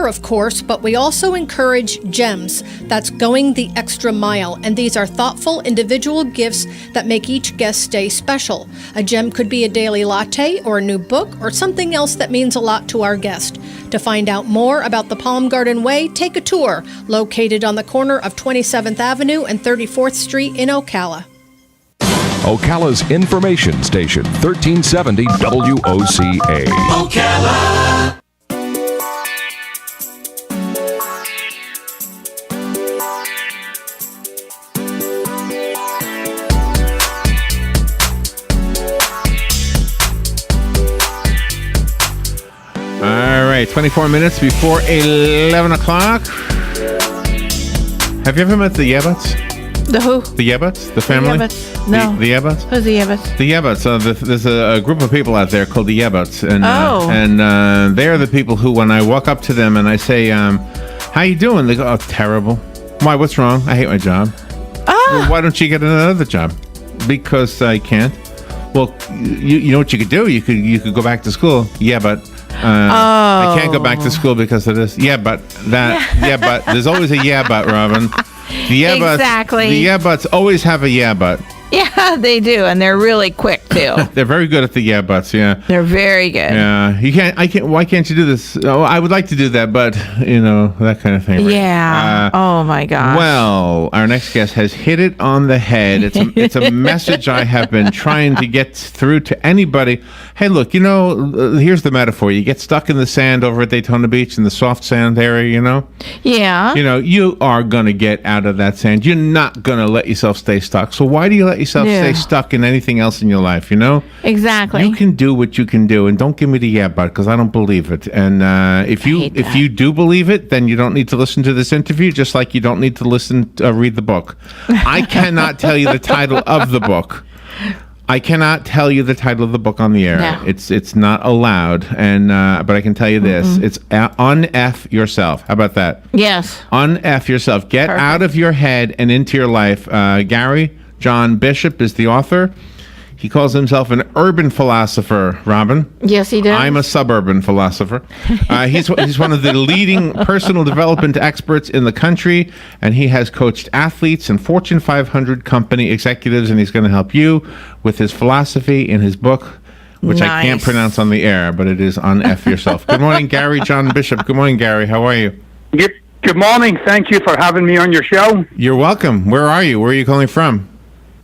of course, but we also encourage GEMS. That's going the extra mile. And these are thoughtful, individual gifts that make each guest stay special. A gem could be a daily latte or a new book or something else that means a lot to our guest. To find out more about the Palm Garden Way, take a tour, located on the corner of 27th Avenue and 34th Street in Ocala. Ocala's information station, 1370 WOCA. Ocala. All right, 24 minutes before 11 o'clock. Have you ever met the Yebbets? The who? The Yebbets? The family? The Yebbets. No. The Yebbets? Who's the Yebbets? The Yebbets. There's a group of people out there called the Yebbets. And, they are the people who, when I walk up to them and I say, how you doing? They go, oh, terrible. Why, what's wrong? I hate my job. Well, why don't you get another job? Because I can't. Well, you know what you could do? You could go back to school. Yeah, but I can't go back to school because of this. Yeah, but that. Yeah, but there's always a yeah, but, Robin. The yeah, exactly. The yeah, buts always have a yeah, but. Yeah, they do, and they're really quick too. They're very good at the yeah buts. Yeah, they're very good. Yeah, you can't. I can't. Why can't you do this? Oh, I would like to do that, but that kind of thing. Right? Yeah. Oh my gosh. Well, our next guest has hit it on the head. It's a message I have been trying to get through to anybody. Hey, look, here's the metaphor. You get stuck in the sand over at Daytona Beach in the soft sand area. Yeah. You are gonna get out of that sand. You're not gonna let yourself stay stuck. So why do you let yourself stay stuck in anything else in your life? Exactly. You can do what you can do, and don't give me the yeah but, because I don't believe it. And if you do believe it, then you don't need to listen to this interview, just like you don't need to read the book. I cannot tell you the title of the book. I cannot tell you the title of the book on the air. No. It's not allowed. And but I can tell you this: it's un-F yourself. How about that? Yes. Un-F yourself. Get Perfect. out of your head and into your life. Gary John Bishop is the author. He calls himself an urban philosopher, Robin. Yes, he does. I'm a suburban philosopher. He's one of the leading personal development experts in the country, and he has coached athletes and Fortune 500 company executives, and he's going to help you with his philosophy in his book, which I can't pronounce on the air, but it is on F yourself. Good morning, Gary John Bishop. Good morning, Gary. How are you? Good morning. Thank you for having me on your show. You're welcome. Where are you? Where are you calling from?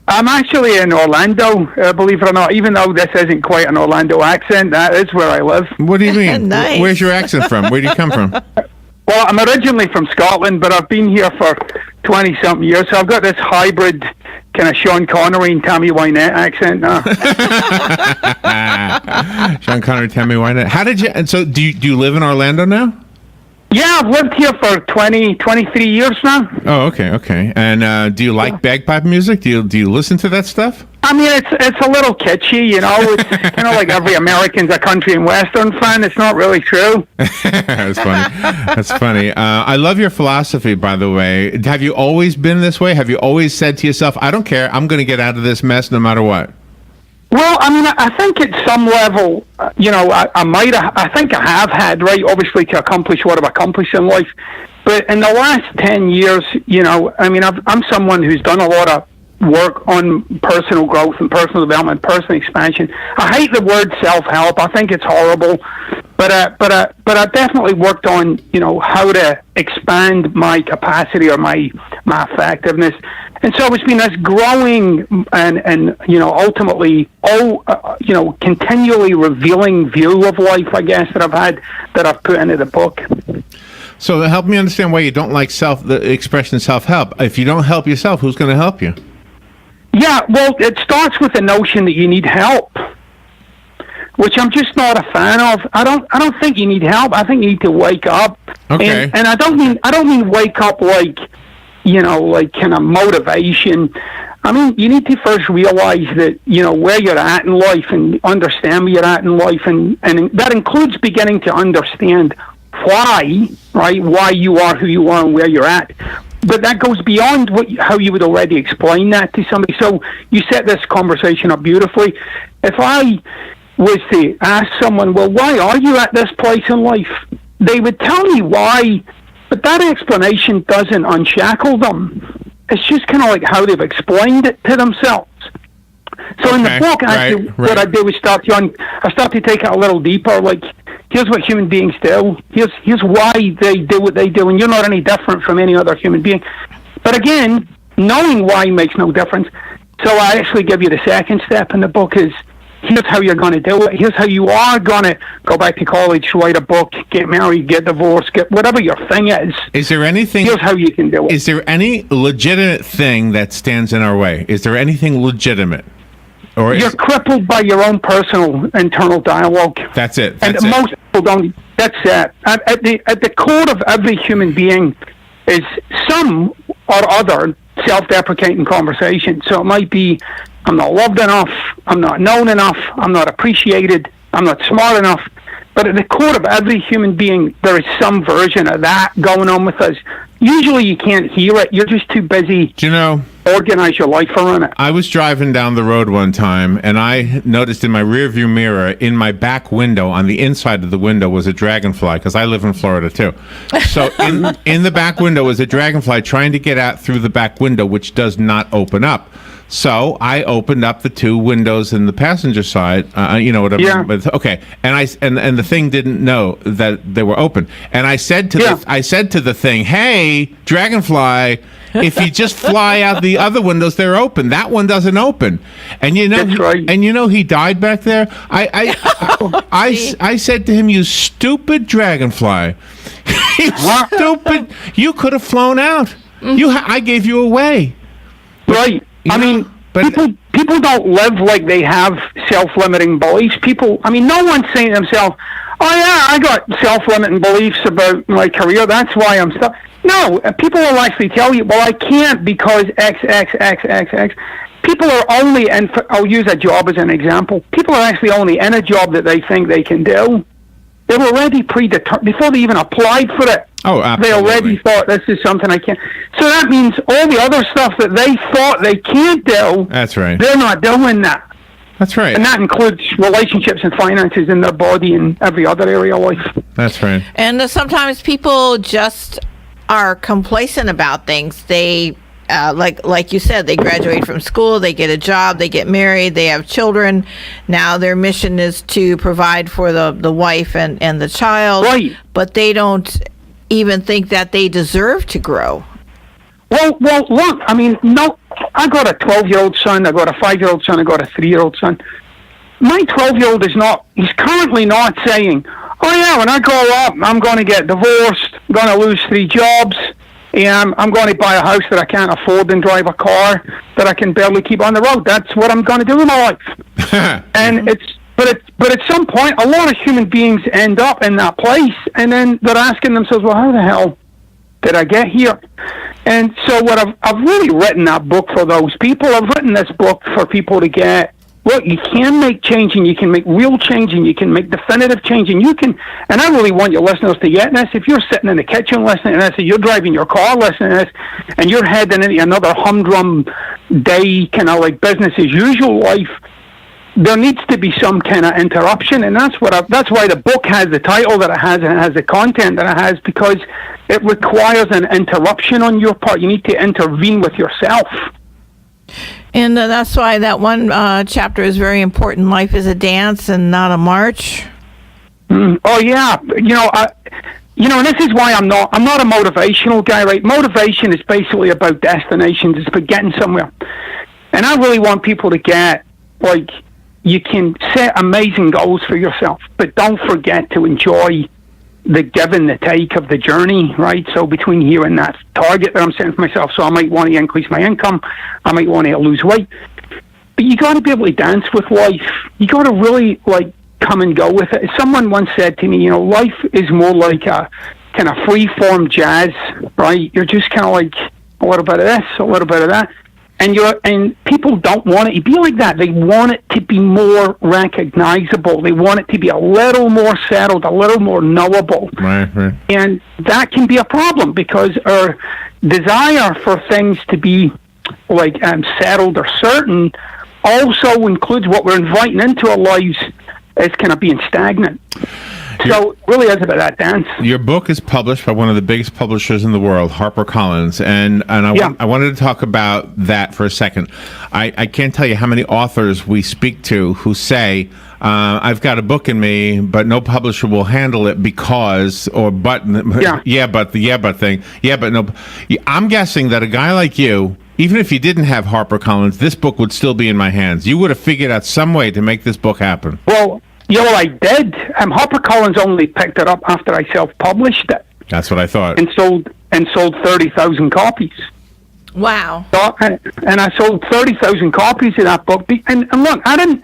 I'm actually in Orlando, believe it or not, even though this isn't quite an Orlando accent. That is where I live. What do you mean? Nice. Where's your accent from? Where do you come from? Well, I'm originally from Scotland, but I've been here for 20-something years, so I've got this hybrid kind of Sean Connery and Tammy Wynette accent now. Sean Connery, Tammy Wynette. How did you... And so do you live in Orlando now? Yeah, I've lived here for 23 years now. Oh, okay. And do you like bagpipe music? Do you listen to that stuff? I mean, it's a little kitschy, It's kind of like every American's a country and western fan. It's not really true. That's funny. That's funny. I love your philosophy, by the way. Have you always been this way? Have you always said to yourself, I don't care, I'm going to get out of this mess no matter what? Well, I mean, I think at some level, I think I have had, right, obviously, to accomplish what I've accomplished in life. But in the last 10 years, I mean, I'm someone who's done a lot of work on personal growth and personal development, personal expansion. I hate the word self-help. I think it's horrible. But I definitely worked on, how to expand my capacity or my effectiveness. And so it's been this growing and ultimately, continually revealing view of life, I guess, that I've put into the book. So help me understand why you don't like the expression self-help. If you don't help yourself, who's going to help you? Yeah, well, it starts with the notion that you need help, which I'm just not a fan of. I don't think you need help. I think you need to wake up. Okay. And I don't mean wake up like kind of motivation. I mean, you need to first realize that, where you're at in life and understand where you're at in life. And that includes beginning to understand why you are who you are and where you're at. But that goes beyond how you would already explain that to somebody. So you set this conversation up beautifully. If I was to ask someone, well, why are you at this place in life? they would tell me why, but that explanation doesn't unshackle them. It's just kind of like how they've explained it to themselves. So in the book, actually, what I do is I start to take it a little deeper. Like, here's what human beings do. Here's why they do what they do, and you're not any different from any other human being. But again, knowing why makes no difference. So I actually give you the second step in the book is, here's how you're going to do it. Here's how you are going to go back to college, write a book, get married, get divorced, get whatever your thing is. Is there anything? Here's how you can do it. Is there any legitimate thing that stands in our way? Is there anything legitimate? Or you're crippled by your own personal internal dialogue. That's it. Most people don't. That's it. At the core of every human being is some or other self-deprecating conversation. So it might be, I'm not loved enough, I'm not known enough, I'm not appreciated, I'm not smart enough. But at the core of every human being, there is some version of that going on with us. Usually you can't hear it. You're just too busy. Do you know? Organize your life around it. I was driving down the road one time, and I noticed in my rearview mirror, in my back window, on the inside of the window, was a dragonfly, because I live in Florida too. So in the back window was a dragonfly trying to get out through the back window, which does not open up. So I opened up the two windows in the passenger side, whatever. Yeah. But, okay, and the thing didn't know that they were open. And I said to the thing, "Hey, dragonfly, if you just fly out the other windows, they're open. That one doesn't open." And That's right. And he died back there. I said to him, "You stupid dragonfly, you stupid! You could have flown out. I gave you away." Right. I mean, people don't live like they have self-limiting beliefs. No one's saying to themselves, "Oh yeah, I got self-limiting beliefs about my career. That's why I'm stuck." No, people will actually tell you, "Well, I can't because X, X, X, X, X." People are only, and I'll use a job as an example. People are actually only in a job that they think they can do. They were already predetermined before they even applied for it. Oh, absolutely. They already thought, this is something I can't. So that means all the other stuff that they thought they can't do, that's right, they're not doing that. That's right. And that includes relationships and finances in their body and every other area of life. That's right. And sometimes people just are complacent about things. They, like you said, they graduate from school, they get a job, they get married, they have children. Now their mission is to provide for the wife and the child. Right. But they don't even think that they deserve to grow. Well, look, no, I got a 12-year-old son, I got a 5-year-old son, I got a 3-year-old son. My 12-year-old he's currently not saying, "Oh yeah, when I grow up, I'm going to get divorced, I'm going to lose 3 jobs, and I'm going to buy a house that I can't afford and drive a car that I can barely keep on the road. That's what I'm going to do in my life." And But at some point, a lot of human beings end up in that place, and then they're asking themselves, "Well, how the hell did I get here?" And so what I've really written that book for those people. I've written this book for people to get, look, you can make change, and you can make real change, and you can make definitive change, and you can, and I really want your listeners to get this. If you're sitting in the kitchen listening to this, or you're driving your car listening to this, and you're heading into another humdrum day, kind of like business as usual life, there needs to be some kind of interruption, and that's why the book has the title that it has, and it has the content that it has, because it requires an interruption on your part. You need to intervene with yourself. And that's why that one chapter is very important. Life is a dance and not a march. Oh yeah, and this is why I'm not a motivational guy, right? Motivation is basically about destinations. It's about getting somewhere, and I really want people to get, like, you can set amazing goals for yourself, but don't forget to enjoy the give and the take of the journey, right? So between here and that target that I'm setting for myself, so I might want to increase my income, I might want to lose weight, but you got to be able to dance with life. You got to really, like, come and go with it. Someone once said to me, life is more like a kind of free-form jazz, right? You're just kind of like a little bit of this, a little bit of that. And people don't want it to be like that. They want it to be more recognizable. They want it to be a little more settled, a little more knowable. Right. And that can be a problem, because our desire for things to be like settled or certain also includes what we're inviting into our lives as kind of being stagnant. So it really is about that dance. Your book is published by one of the biggest publishers in the world, HarperCollins, and I wanted to talk about that for a second. I can't tell you how many authors we speak to who say, I've got a book in me, but no publisher will handle it because, or but, but thing. Yeah, but no. I'm guessing that a guy like you, even if you didn't have HarperCollins, this book would still be in my hands. You would have figured out some way to make this book happen. Well, I did. HarperCollins only picked it up after I self-published it. That's what I thought. And sold 30,000 copies. Wow. So, and I sold 30,000 copies of that book. And look, I'm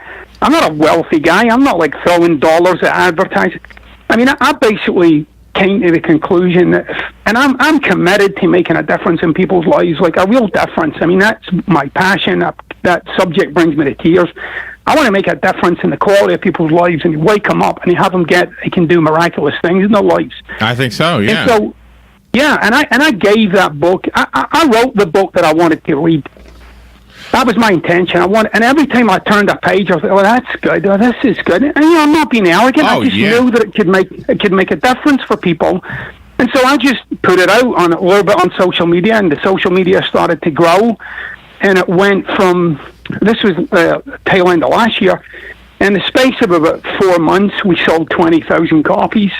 not a wealthy guy. I'm not like throwing dollars at advertising. I mean, I basically came to the conclusion that, and I'm committed to making a difference in people's lives, like a real difference. I mean, that's my passion. That subject brings me to tears. I want to make a difference in the quality of people's lives and wake them up and have them they can do miraculous things in their lives. I think so, yeah. And so, and I gave that book. I wrote the book that I wanted to read. That was my intention. And every time I turned a page, I was like, "Oh, that's good. Oh, this is good." And I'm not being arrogant. I just knew that it could make a difference for people. And so I just put it out on a little bit on social media, and the social media started to grow. And it went from, this was tail end of last year, in the space of about 4 months, we sold 20,000 copies.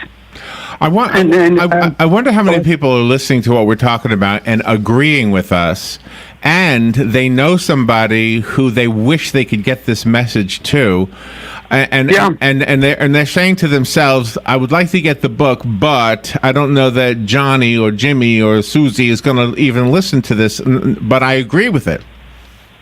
I wonder how many people are listening to what we're talking about and agreeing with us, and they know somebody who they wish they could get this message to, and they're saying to themselves, "I would like to get the book, but I don't know that Johnny or Jimmy or Susie is going to even listen to this." But I agree with it.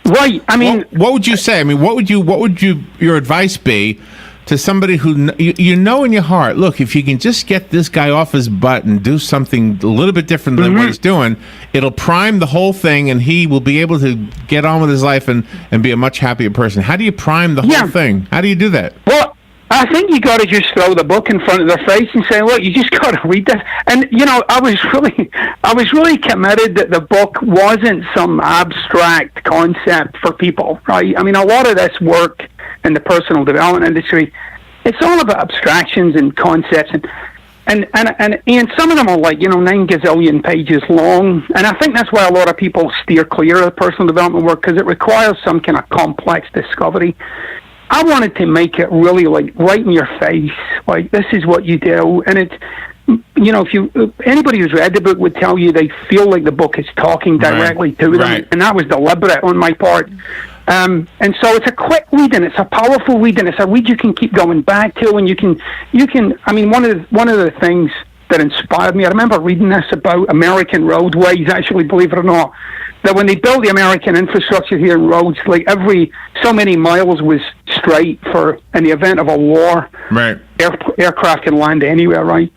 Right. I mean, what would you say? I mean, what would your advice be to somebody who you know in your heart, look, if you can just get this guy off his butt and do something a little bit different than what he's doing, it'll prime the whole thing, and he will be able to get on with his life and be a much happier person. How do you prime the whole thing? How do you do that? Well, I think you got to just throw the book in front of their face and say, "Look, you just got to read this." And I was really committed that the book wasn't some abstract concept for people, right? I mean, a lot of this work in the personal development industry, it's all about abstractions and concepts, and some of them are like 9 gazillion pages long, and I think that's why a lot of people steer clear of personal development work, because it requires some kind of complex discovery. I wanted to make it really like right in your face, like this is what you do, and it's if anybody who's read the book would tell you they feel like the book is talking directly to them, and that was deliberate on my part. And so it's a quick read, and it's a powerful read, and it's a read you can keep going back to, and you can. I mean, one of the things that inspired me, I remember reading this about American roadways. Actually, believe it or not, that when they built the American infrastructure here in roads, like every so many miles was straight for in the event of a war. Right. Aircraft can land anywhere, right?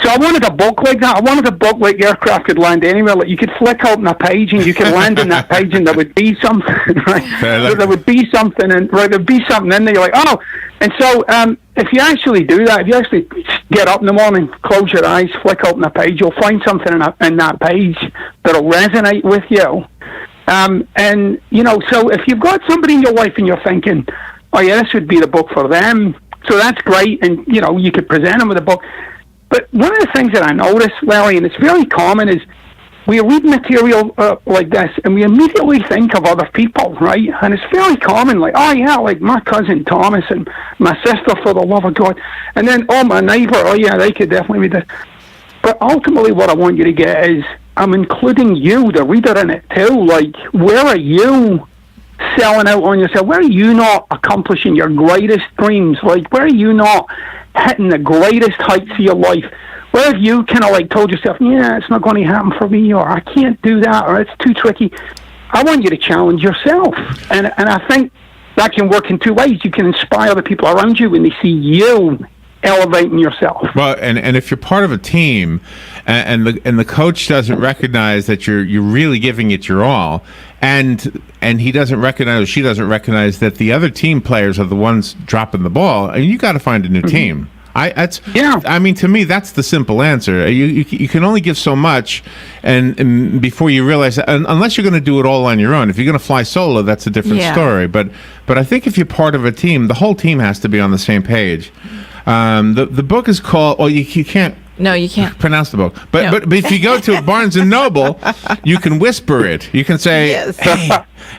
So I wanted a book like that. I wanted a book like Aircraft Could Land Anywhere. Like you could flick open a page and you could land in that page, and there would be something, right? There would be something, and there'd be something in there. You're like, oh. And so if you actually do that, if you actually get up in the morning, close your eyes, flick open a page, you'll find something in that page that'll resonate with you. And so if you've got somebody in your life and you're thinking, oh yeah, this would be the book for them, so that's great, and you could present them with a book. But one of the things that I noticed, Larry, and it's very common, is we read material like this, and we immediately think of other people, right? And it's very common, like, oh yeah, like my cousin Thomas and my sister, for the love of God. And then, oh, my neighbor, oh yeah, they could definitely read this. But ultimately what I want you to get is, I'm including you, the reader, in it too. Like, where are you selling out on yourself? Where are you not accomplishing your greatest dreams? Like, where are you not hitting the greatest heights of your life? Where have you kind of like told yourself, yeah, it's not going to happen for me, or I can't do that, or it's too tricky? I want you to challenge yourself. And I think that can work in two ways. You can inspire the people around you when they see you elevating yourself. Well, and if you're part of a team, and the coach doesn't recognize that you're really giving it your all, and he doesn't recognize, or she doesn't recognize that the other team players are the ones dropping the ball, and you got to find a new team. I mean, to me, that's the simple answer. You can only give so much, and before you realize that, unless you're going to do it all on your own. If you're going to fly solo, that's a different story. But I think if you're part of a team, the whole team has to be on the same page. The book is called. Oh, you can't. No, you can't pronounce the book. But No. but if you go to Barnes and Noble, you can whisper it. You can say, Yes.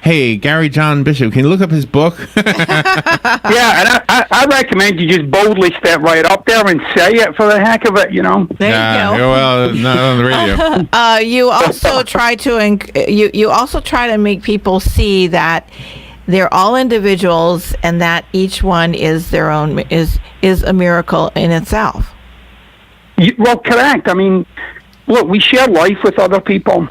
hey, Gary John Bishop, can you look up his book? Yeah, and I recommend you just boldly step right up there and say it for the heck of it, you know. There you go. Well, not on the radio. You also try to you also try to make people see that they're all individuals and that each one is their own is a miracle in itself. Well, correct. I mean, look, we share life with other people,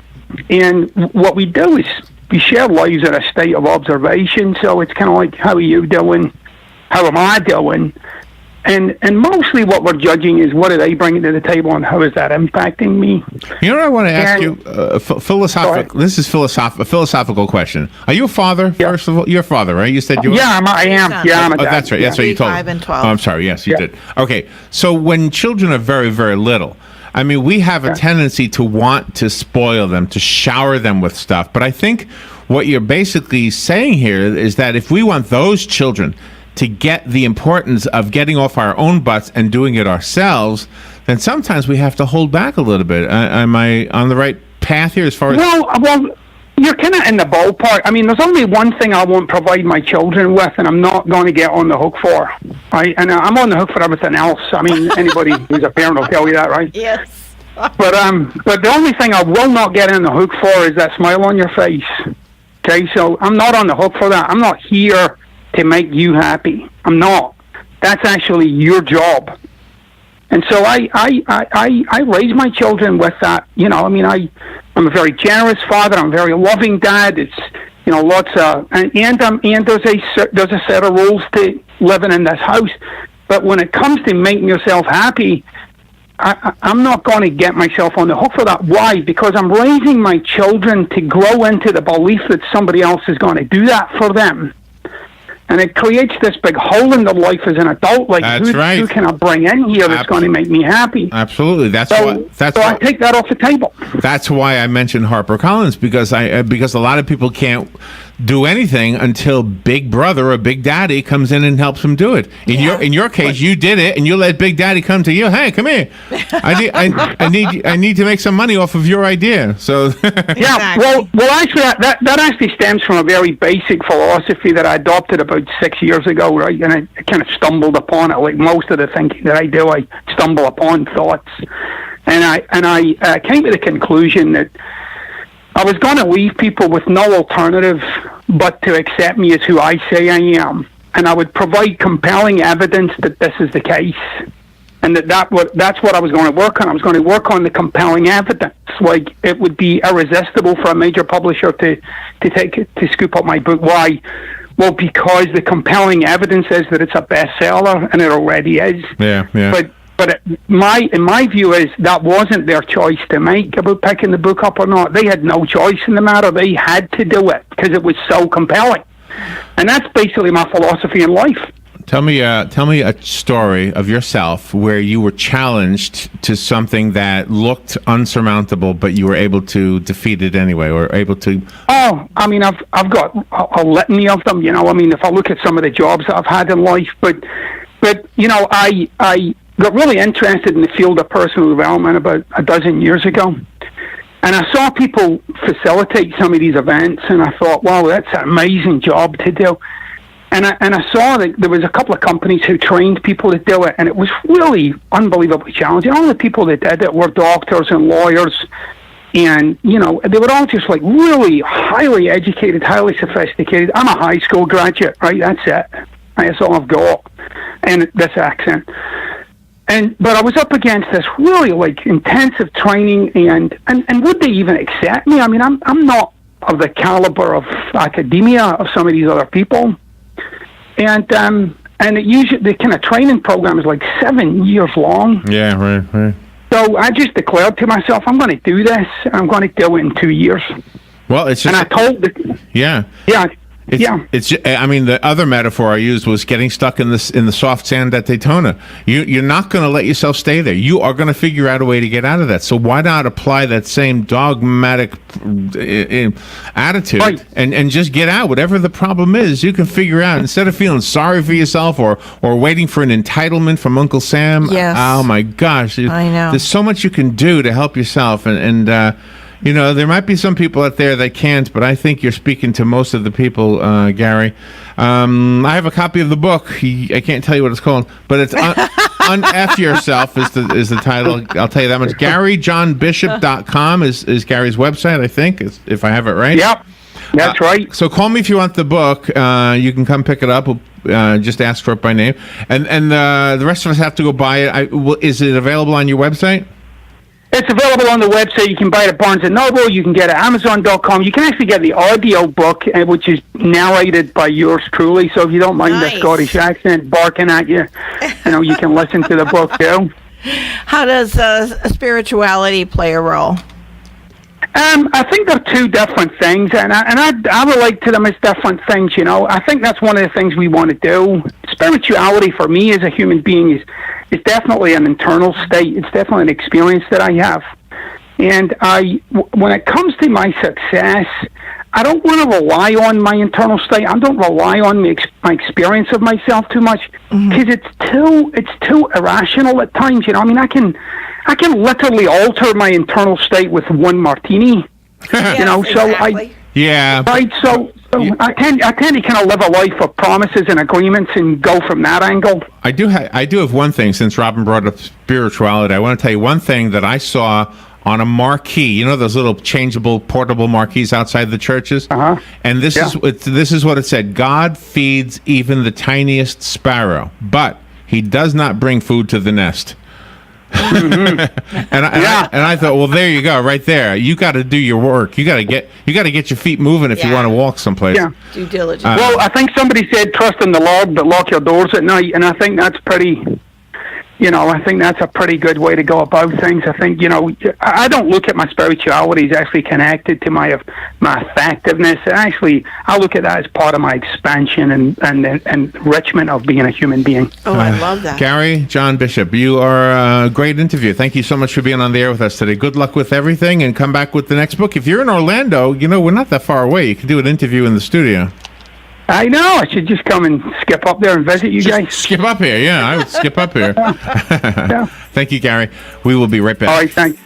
and what we do is we share lives at a state of observation. So it's kind of like, how are you doing? How am I doing? And mostly what we're judging is what are they bringing to the table and how is that impacting me? You know what I want to ask you? Philosophical. This is a philosophical question. Are you a father? Yeah. First of all, you're a father, right? You said you. Yeah, I am. Yeah, I'm a Oh, dad. that's right. That's right. You told me. 5 and 12. Oh, I'm sorry. Yes, you Yeah. did. Okay. So when children are very, very little, I mean, we have a tendency to want to spoil them, to shower them with stuff. But I think what you're basically saying here is that if we want those children to get the importance of getting off our own butts and doing it ourselves, then sometimes we have to hold back a little bit. Am I on the right path here as far as... Well, you're kind of in the ballpark. I mean, there's only one thing I won't provide my children with, and I'm not going to get on the hook for. Right? And I'm on the hook for everything else. I mean, anybody who's a parent will tell you that, right? Yes. But the only thing I will not get in the hook for is that smile on your face. Okay, so I'm not on the hook for that. I'm not here to make you happy. I'm not. That's actually your job. And so I raise my children with that. You know, I mean, I'm a very generous father. I'm a very loving dad. It's, you know, lots of, and there's a set of rules to living in this house. But when it comes to making yourself happy, I'm not going to get myself on the hook for that. Why? Because I'm raising my children to grow into the belief that somebody else is going to do that for them. And it creates this big hole in their life as an adult. Like, That's right. who can I bring in here that's going to make me happy? Absolutely. So I take that off the table. That's why I mentioned HarperCollins, because a lot of people can't do anything until Big Brother or Big Daddy comes in and helps them do it. In your case, you did it, and you let Big Daddy come to you. Hey, come here. I need to make some money off of your idea. So Yeah, well, actually, that actually stems from a very basic philosophy that I adopted about 6 years ago, right? And I kind of stumbled upon it. Like most of the thinking that I do, I stumble upon thoughts, and I came to the conclusion that I was going to leave people with no alternative but to accept me as who I say I am, and I would provide compelling evidence that this is the case. And that's what I was going to work on. I was going to work on the compelling evidence. Like, it would be irresistible for a major publisher to scoop up my book. Why? Well, because the compelling evidence is that it's a bestseller, and it already is. Yeah. But in my view is that wasn't their choice to make about picking the book up or not. They had no choice in the matter. They had to do it because it was so compelling. And that's basically my philosophy in life. Tell me a story of yourself where you were challenged to something that looked unsurmountable, but you were able to defeat it anyway, or able to. Oh, I mean, I've got a litany of them. You know, I mean, if I look at some of the jobs that I've had in life, but you know, I got really interested in the field of personal development about a dozen years ago. And I saw people facilitate some of these events, and I thought, wow, that's an amazing job to do. And I saw that there was a couple of companies who trained people to do it, and it was really unbelievably challenging. All the people that did it were doctors and lawyers, and, you know, they were all just like really highly educated, highly sophisticated. I'm a high school graduate, right? That's it. That's all I've got. And this accent. But I was up against this really like intensive training, and would they even accept me? I mean, I'm not of the caliber of academia of some of these other people, and it usually the kind of training program is like 7 years long. Yeah, right. So I just declared to myself, I'm going to do this, and I'm going to do it in 2 years. Well, it's just. And I told Yeah. It's. I mean, the other metaphor I used was getting stuck in the soft sand at Daytona. You're not going to let yourself stay there. You are going to figure out a way to get out of that. So why not apply that same dogmatic attitude and just get out? Whatever the problem is, you can figure out instead of feeling sorry for yourself or waiting for an entitlement from Uncle Sam. Yes. Oh my gosh, I know. There's so much you can do to help yourself, and you know, there might be some people out there that can't, but I think you're speaking to most of the people, Gary. I have a copy of the book. I can't tell you what it's called, but it's Unf Yourself is the title. I'll tell you that much. GaryJohnBishop.com is Gary's website, I think, if I have it right. Yep, that's right. So call me if you want the book. You can come pick it up. Just ask for it by name. And the rest of us have to go buy it. Is it available on your website? It's available on the website. You can buy it at Barnes & Noble. You can get it at Amazon.com. You can actually get the audio book, which is narrated by yours truly. So if you don't mind the Scottish accent barking at you, you can listen to the book too. How does spirituality play a role? I think they're two different things, and I relate to them as different things. I think that's one of the things we want to do. Spirituality for me as a human being is definitely an internal state. It's definitely an experience that I have, and when it comes to my success, I don't want to rely on my internal state. I don't rely on my experience of myself too much because it's too irrational at times. I mean, I can literally alter my internal state with one martini. Exactly. Right. So I tend to kind of live a life of promises and agreements and go from that angle. I do have one thing, since Robin brought up spirituality. I want to tell you one thing that I saw on a marquee. Those little changeable, portable marquees outside the churches? Uh-huh. And this is what it said. God feeds even the tiniest sparrow, but he does not bring food to the nest. and I thought, well, there you go, right there. You got to do your work. You got to get your feet moving if you want to walk someplace. Yeah. Due diligence. Well, I think somebody said trust in the Lord, but lock your doors at night, and I think that's pretty. I think that's a pretty good way to go about things. I think, I don't look at my spirituality as actually connected to my effectiveness. I look at that as part of my expansion and enrichment of being a human being. Oh, I love that. Gary, John Bishop, you are a great interview. Thank you so much for being on the air with us today. Good luck with everything, and come back with the next book. If you're in Orlando, we're not that far away. You can do an interview in the studio. I know. I should just come and skip up there and visit you guys. Skip up here. Yeah, I would skip up here. Yeah. Thank you, Gary. We will be right back. All right, thanks.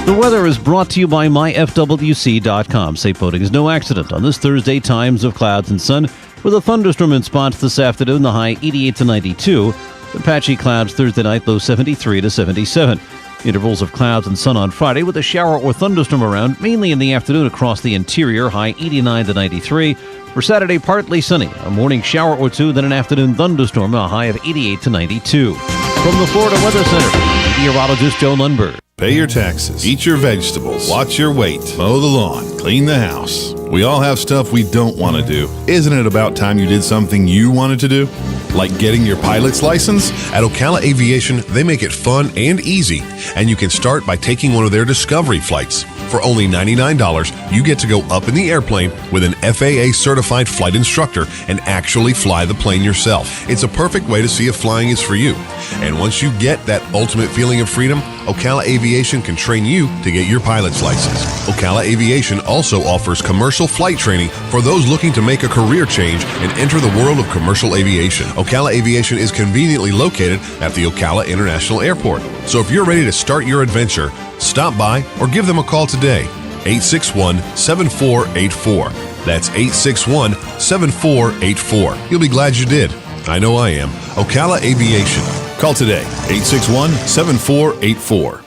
The weather is brought to you by myfwc.com. Safe boating is no accident on this Thursday. Times of clouds and sun with a thunderstorm in spots this afternoon. The high 88 to 92. Patchy clouds Thursday night, low 73 to 77. Intervals of clouds and sun on Friday with a shower or thunderstorm around, mainly in the afternoon across the interior, high 89 to 93. For Saturday, partly sunny, a morning shower or two, then an afternoon thunderstorm, a high of 88 to 92. From the Florida Weather Center, meteorologist Joe Lundberg. Pay your taxes, eat your vegetables, watch your weight, mow the lawn, clean the house. We all have stuff we don't want to do. Isn't it about time you did something you wanted to do? Like getting your pilot's license? At Ocala Aviation, they make it fun and easy, and you can start by taking one of their Discovery flights. For only $99, you get to go up in the airplane with an FAA-certified flight instructor and actually fly the plane yourself. It's a perfect way to see if flying is for you. And once you get that ultimate feeling of freedom, Ocala Aviation can train you to get your pilot's license. Ocala Aviation also offers commercial flight training for those looking to make a career change and enter the world of commercial aviation. Ocala Aviation is conveniently located at the Ocala International Airport. So if you're ready to start your adventure, stop by or give them a call today. 861-7484. That's 861-7484. You'll be glad you did. I know I am. Ocala Aviation. Call today, 861-7484.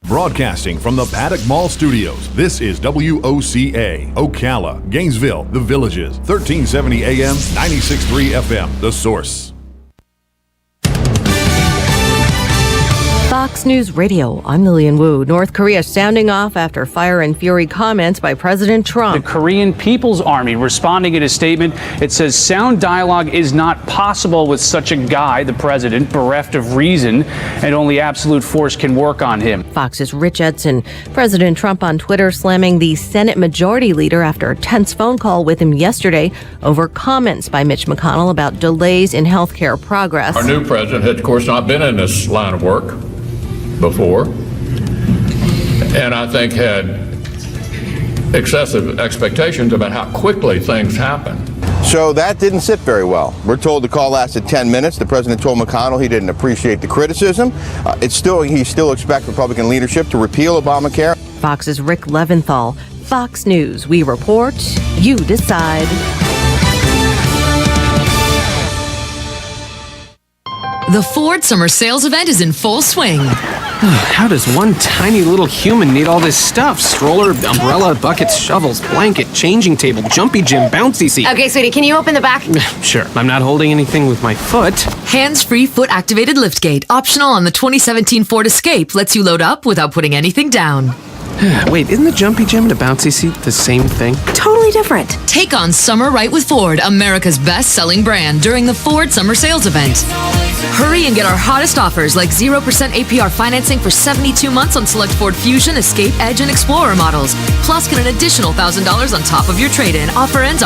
Broadcasting from the Paddock Mall Studios, this is WOCA, Ocala, Gainesville, The Villages, 1370 AM, 96.3 FM, The Source. Fox News Radio, I'm Lillian Wu. North Korea sounding off after fire and fury comments by President Trump. The Korean People's Army responding in a statement. It says sound dialogue is not possible with such a guy, the president, bereft of reason, and only absolute force can work on him. Fox's Rich Edson. President Trump on Twitter slamming the Senate Majority Leader after a tense phone call with him yesterday over comments by Mitch McConnell about delays in health care progress. Our new president had, of course, not been in this line of work before, and I think had excessive expectations about how quickly things happen. So that didn't sit very well. We're told the call lasted 10 minutes. The president told McConnell he didn't appreciate the criticism. He still expects Republican leadership to repeal Obamacare. Fox's Rick Leventhal. Fox News. We report, you decide. The Ford Summer Sales Event is in full swing. How does one tiny little human need all this stuff? Stroller, umbrella, buckets, shovels, blanket, changing table, jumpy gym, bouncy seat. Okay, sweetie, can you open the back? Sure, I'm not holding anything with my foot. Hands-free foot-activated liftgate, optional on the 2017 Ford Escape, lets you load up without putting anything down. Wait, isn't the jumpy gym and a bouncy seat the same thing? Totally different. Take on summer right with Ford, America's best-selling brand, during the Ford Summer Sales Event. Hurry and get our hottest offers like 0% APR financing for 72 months on select Ford Fusion, Escape, Edge, and Explorer models. Plus, get an additional $1,000 on top of your trade-in. Offer ends